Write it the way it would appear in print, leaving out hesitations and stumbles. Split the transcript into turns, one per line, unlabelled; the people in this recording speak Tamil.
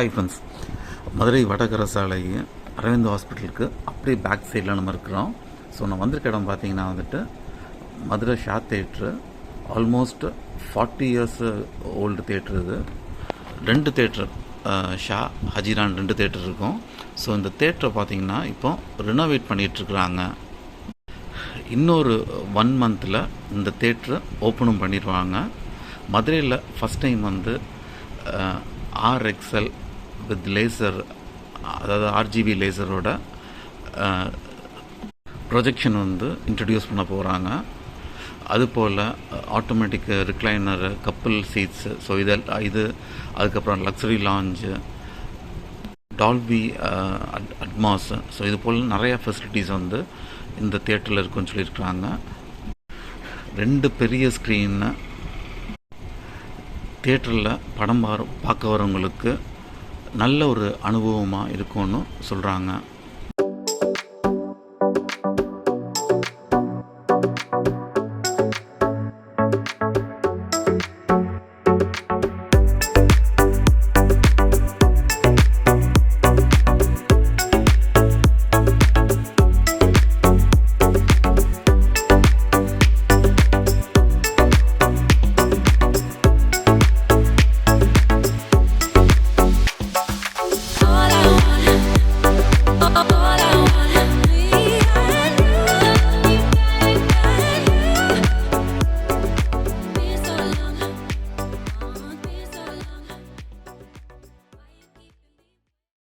ஹாய் ஃப்ரெண்ட்ஸ், மதுரை வடகர சாலை அரவிந்த் ஹாஸ்பிட்டலுக்கு அப்படியே பேக் சைடில் நம்ம இருக்கிறோம். ஸோ நான் வந்திருக்க இடம் பார்த்தீங்கன்னா Madurai Shah theatre. Almost 40 years old theatre இது. 2 தேட்ரு, ஷா, ஹஜிரான் 2 தேட்ரு இருக்கும். ஸோ இந்த தேட்டரை பார்த்தீங்கன்னா இப்போ ரினோவேட் பண்ணிகிட்ருக்குறாங்க. இன்னொரு 1 மந்தில் இந்த தேட்ரு ஓப்பனும் பண்ணிடுவாங்க. மதுரையில் first time RXL with laser, அதாவது RGB லேசரோட ப்ரொஜெக்ஷன் இன்ட்ரடியூஸ் பண்ண போகிறாங்க. அதுபோல் automatic recliner, couple seats, so இது அதுக்கப்புறம் luxury lounge, Dolby Atmos, so இது போல் நிறையா ஃபெசிலிட்டிஸ் இந்த தியேட்டரில் இருக்குன்னு சொல்லியிருக்கிறாங்க. 2 பெரிய ஸ்க்ரீன்னு தியேட்டரில் படம் பார்க்க வரவங்களுக்கு நல்ல ஒரு அனுபவமாக இருக்கும்னு சொல்கிறாங்க.